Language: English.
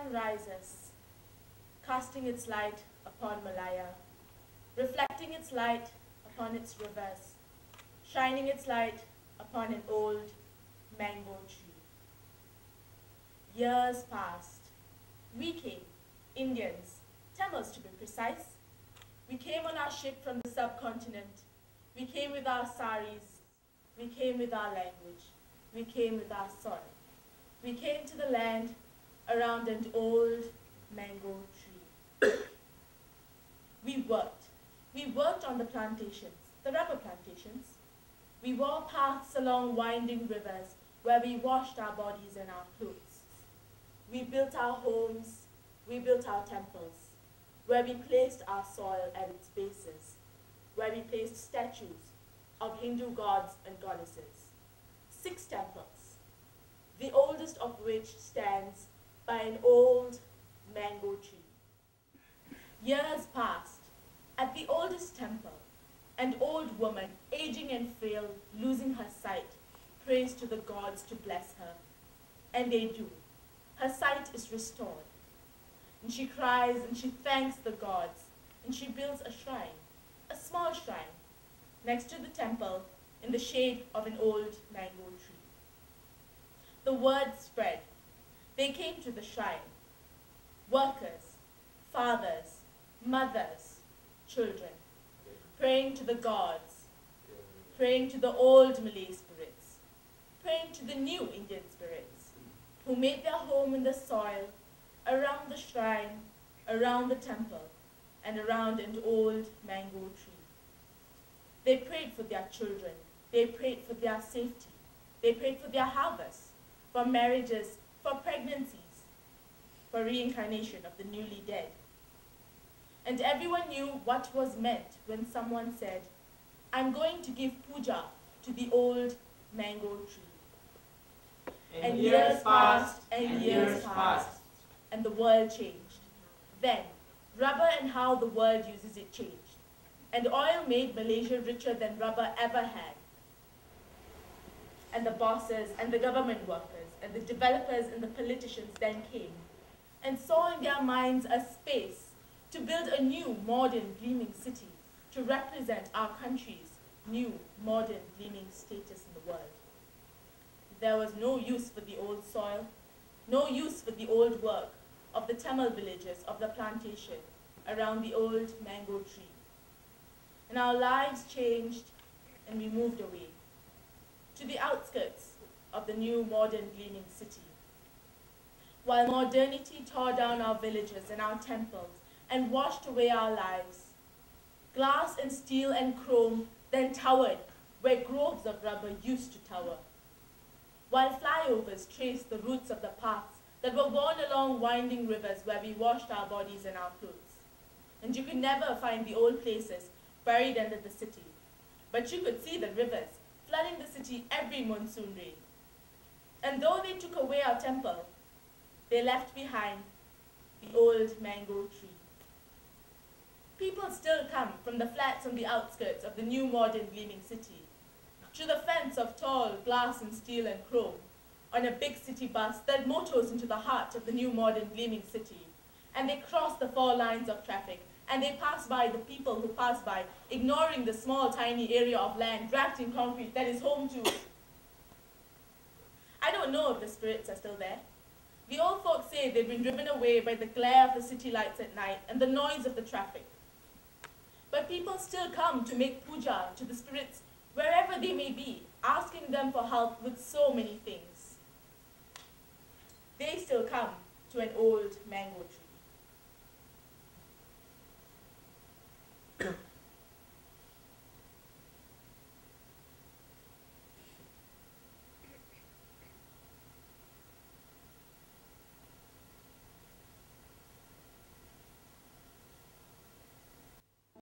sun rises, casting its light upon Malaya, reflecting its light upon its rivers, shining its light upon an old mango tree. Years passed. We came, Indians, Tamils to be precise. We came on our ship from the subcontinent. We came with our saris. We came with our language. We came with our soil. We came to the land around an old mango tree. We worked. We worked on the plantations, the rubber plantations. We wore paths along winding rivers where we washed our bodies and our clothes. We built our homes. We built our temples, where we placed our soil at its bases, where we placed statues of Hindu gods and goddesses. 6 temples, the oldest of which stands by an old mango tree. Years passed. At the oldest temple, an old woman, aging and frail, losing her sight, prays to the gods to bless her. And they do. Her sight is restored. And she cries and she thanks the gods. And she builds a shrine, a small shrine, next to the temple in the shade of an old mango tree. The word spread. They came to the shrine. Workers, fathers, mothers, children, praying to the gods, praying to the old Malay spirits, praying to the new Indian spirits, who made their home in the soil, around the shrine, around the temple, and around an old mango tree. They prayed for their children. They prayed for their safety. They prayed for their harvests, for marriages, for pregnancies, for reincarnation of the newly dead. And everyone knew what was meant when someone said, I'm going to give puja to the old mango tree. And years passed, and years passed, and the world changed. Then, rubber and how the world uses it changed. And oil made Malaysia richer than rubber ever had. And the bosses, and the government workers, and the developers, and the politicians then came, and saw in their minds a space to build a new, modern, gleaming city to represent our country's new, modern, gleaming status in the world. There was no use for the old soil, no use for the old work of the Tamil villages of the plantation around the old mango tree. And our lives changed, and we moved away to the outskirts of the new, modern, gleaming city. While modernity tore down our villages and our temples, and washed away our lives. Glass and steel and chrome then towered where groves of rubber used to tower. While flyovers traced the roots of the paths that were worn along winding rivers where we washed our bodies and our clothes. And you could never find the old places buried under the city, but you could see the rivers flooding the city every monsoon rain. And though they took away our temple, they left behind the old mango tree. People still come from the flats on the outskirts of the new modern gleaming city, through the fence of tall glass and steel and chrome, on a big city bus that motors into the heart of the new modern gleaming city. And they cross the 4 lines of traffic, and they pass by the people who pass by, ignoring the small tiny area of land wrapped in concrete that is home to. I don't know if the spirits are still there. The old folks say they've been driven away by the glare of the city lights at night and the noise of the traffic. But people still come to make puja to the spirits wherever they may be, asking them for help with so many things. They still come to an old mango tree.